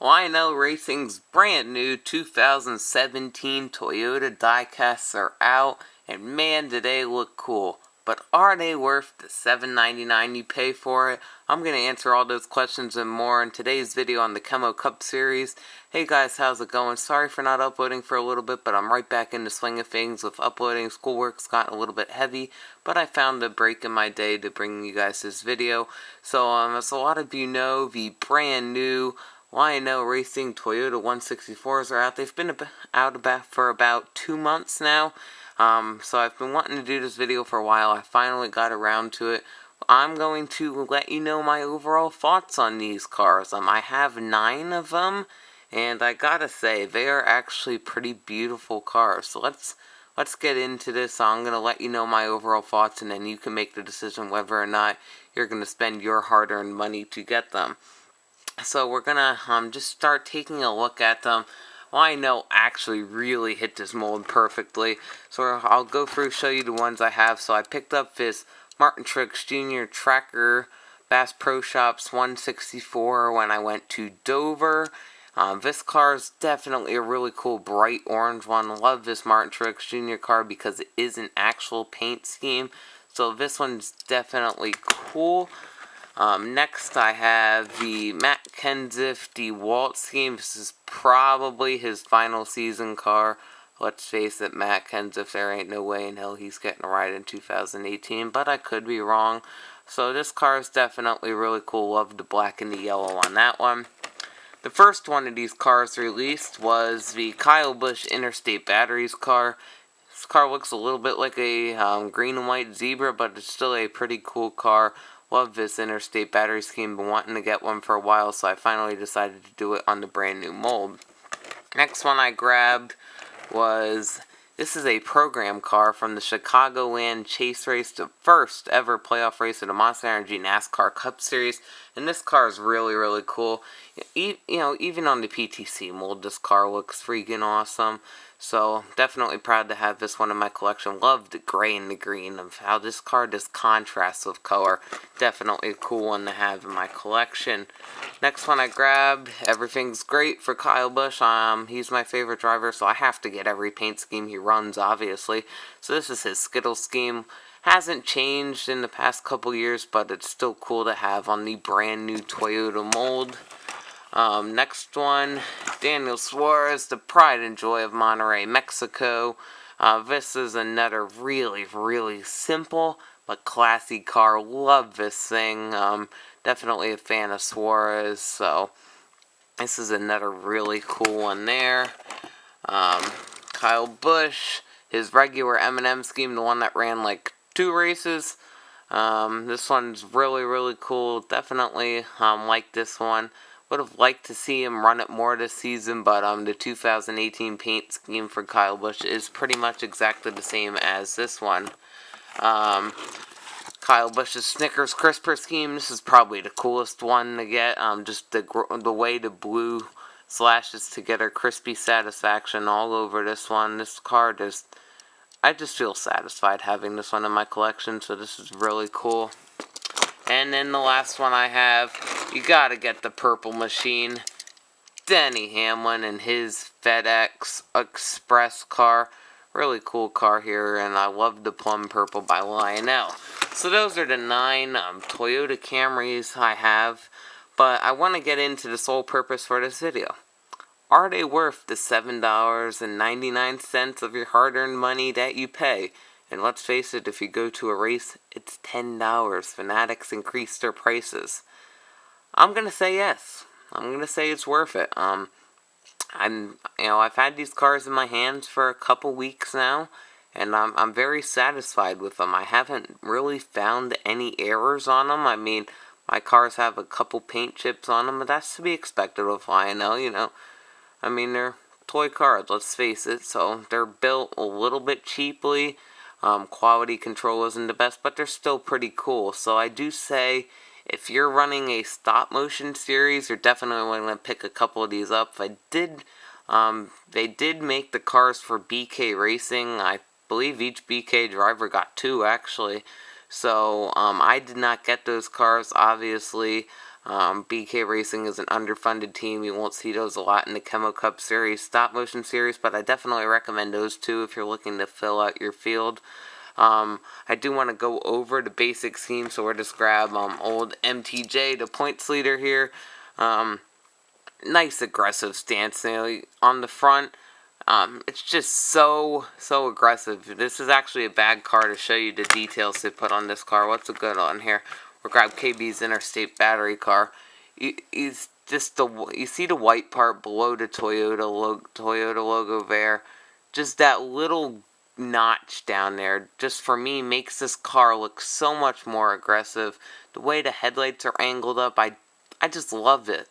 Lionel Racing's brand new 2017 Toyota Diecasts are out, and man, do they look cool. But are they worth the $7.99 you pay for it? I'm going to answer all those questions and more in today's video on the KEMMO Cup Series. Hey guys, how's it going? Sorry for not uploading for a little bit, but I'm right back in the swing of things with uploading. Schoolwork's gotten a little bit heavy, but I found a break in my day to bring you guys this video. So, as a lot of you know, the brand new Lionel Racing Toyota 164s are out. They've been out for about 2 months now. So I've been wanting to do this video for a while. I finally got around to it. I'm going to let you know my overall thoughts on these cars. I have 9 of them, and I gotta say, they are actually pretty beautiful cars. So let's get into this. I'm gonna let you know my overall thoughts, and then you can make the decision whether or not you're gonna spend your hard-earned money to get them. So we're gonna just start taking a look at them. Lionel actually really hit this mold perfectly. So I'll go through, show you the ones I have. So I picked up this Martin Truex Jr. Tracker Bass Pro Shops 164 when I went to Dover. This car is definitely a really cool bright orange one. Love this Martin Truex Jr. car because it is an actual paint scheme. So this one's definitely cool. Next I have the Matt Kenseth DeWalt scheme. This is probably his final season car. Let's face it, Matt Kenseth, there ain't no way in hell he's getting a ride in 2018, but I could be wrong. So this car is definitely really cool. Love the black and the yellow on that one. The first one of these cars released was the Kyle Busch Interstate Batteries car. This car looks a little bit like a green and white zebra, but it's still a pretty cool car. Love this Interstate Battery scheme, been wanting to get one for a while, so I finally decided to do it on the brand new mold. Next one I grabbed was, this is a program car from the Chicagoland Chase Race, the first ever playoff race of the Monster Energy NASCAR Cup Series, and this car is really, really cool. Even on the PTC mold, this car looks freaking awesome. So, definitely proud to have this one in my collection. Love the gray and the green of how this car just contrasts with color. Definitely a cool one to have in my collection. Next one I grabbed, everything's great for Kyle Busch. He's my favorite driver, so I have to get every paint scheme he runs, obviously. So this is his Skittle scheme. Hasn't changed in the past couple years, but it's still cool to have on the brand new Toyota mold. Next one, Daniel Suarez, the pride and joy of Monterrey, Mexico. This is another really, really simple but classy car. Love this thing. Definitely a fan of Suarez, so this is another really cool one there. Kyle Busch, his regular M&M scheme, the one that ran like 2 races. This one's really, really cool. Definitely like this one. Would have liked to see him run it more this season, but the 2018 paint scheme for Kyle Busch is pretty much exactly the same as this one. Kyle Busch's Snickers Crisper scheme, this is probably the coolest one to get. Just the way the blue slashes together, crispy satisfaction all over this one. This car I just feel satisfied having this one in my collection, so this is really cool. And then the last one I have, you gotta get the purple machine. Denny Hamlin and his FedEx Express car. Really cool car here, and I love the plum purple by Lionel. So those are the 9 Toyota Camrys I have, but I want to get into the sole purpose for this video. Are they worth the $7.99 of your hard-earned money that you pay? And let's face it, if you go to a race, it's $10. Fanatics increased their prices. I'm going to say yes. I'm going to say it's worth it. I've had these cars in my hands for a couple weeks now, and I'm very satisfied with them. I haven't really found any errors on them. I mean, my cars have a couple paint chips on them, but that's to be expected with Lionel, I mean, they're toy cars, let's face it, so they're built a little bit cheaply. Quality control isn't the best, but they're still pretty cool. So I do say, if you're running a stop motion series, you're definitely going to pick a couple of these up. They did make the cars for BK Racing. I believe each BK driver got 2 actually. So I did not get those cars, obviously. BK Racing is an underfunded team. You won't see those a lot in the KEMMO Cup Series, stop motion series, but I definitely recommend those two if you're looking to fill out your field. I do want to go over the basic scheme, so we'll just grab old MTJ, the points leader here. Nice aggressive stance on the front. It's just so aggressive. This is actually a bad car to show you the details they put on this car. What's a good one here? We'll grab KB's Interstate battery car. He's just you see the white part below the Toyota logo there. Just that little notch down there, just for me, makes this car look so much more aggressive. The way the headlights are angled up, I just love it.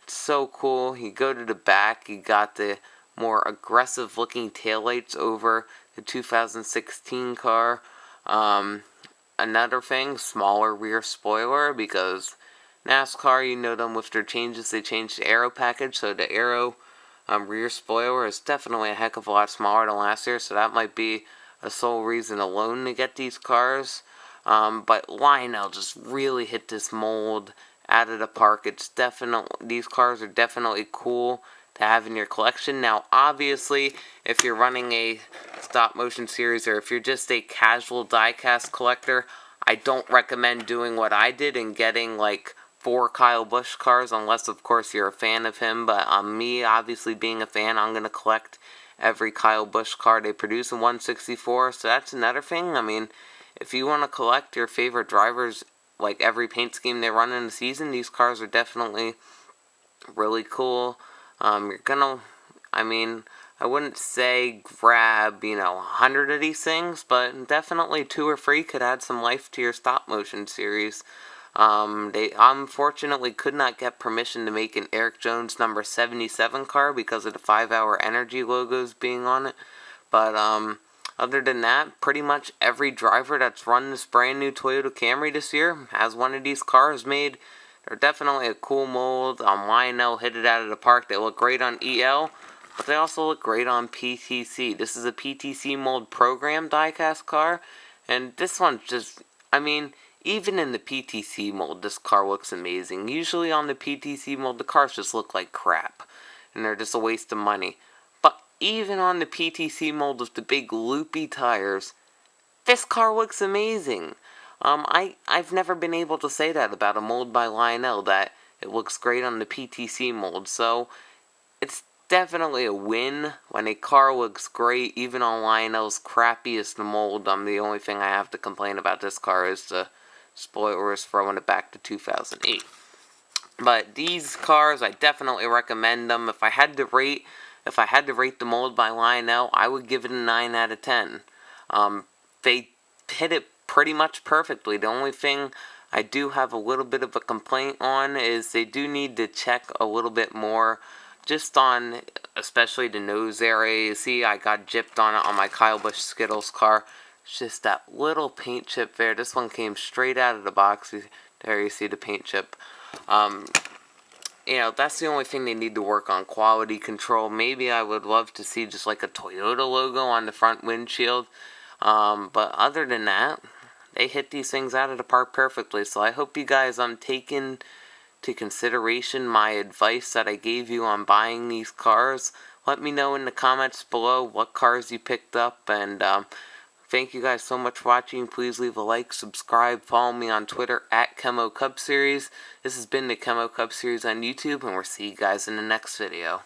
It's so cool. You go to the back, you got the more aggressive looking taillights over the 2016 car. Another thing, smaller rear spoiler, because NASCAR, you know them with their changes, they changed the aero package, so the aero rear spoiler is definitely a heck of a lot smaller than last year, so that might be a sole reason alone to get these cars. But Lionel just really hit this mold out of the park. It's definitely, these cars are definitely cool to have in your collection. Now, obviously, if you're running a stop motion series or if you're just a casual diecast collector, I don't recommend doing what I did and getting like 4 Kyle Busch cars, unless of course you're a fan of him. But me, obviously being a fan, I'm going to collect every Kyle Busch car they produce in 164, so that's another thing. I mean, if you want to collect your favorite drivers, like every paint scheme they run in the season, these cars are definitely really cool. You're gonna, I mean, I wouldn't say grab, 100 of these things, but definitely 2 or 3 could add some life to your stop motion series. They unfortunately could not get permission to make an Eric Jones number 77 car because of the 5-Hour Energy logos being on it. But, other than that, pretty much every driver that's run this brand new Toyota Camry this year has one of these cars made. They're definitely a cool mold. Lionel hit it out of the park. They look great on EL, but they also look great on PTC. This is a PTC mold program diecast car, and this one's just, I mean, even in the PTC mold, this car looks amazing. Usually on the PTC mold, the cars just look like crap, and they're just a waste of money. But even on the PTC mold with the big loopy tires, this car looks amazing. I've never been able to say that about a mold by Lionel, that it looks great on the PTC mold. So, it's definitely a win when a car looks great, even on Lionel's crappiest mold. The only thing I have to complain about this car is the spoilers throwing it back to 2008. But these cars, I definitely recommend them. If I had to rate the mold by Lionel, I would give it a 9 out of 10. They hit it pretty much perfectly. The only thing I do have a little bit of a complaint on is they do need to check a little bit more just on, especially the nose area. You see, I got gypped on it on my Kyle Busch Skittles car. It's just that little paint chip there. This one came straight out of the box. There you see the paint chip. That's the only thing they need to work on, quality control. Maybe I would love to see just like a Toyota logo on the front windshield. But other than that, they hit these things out of the park perfectly. So I hope you guys take into consideration my advice that I gave you on buying these cars. Let me know in the comments below what cars you picked up, and thank you guys so much for watching. Please leave a like, subscribe, follow me on Twitter at KEMMO Cup Series. This has been the KEMMO Cup Series on YouTube, and we'll see you guys in the next video.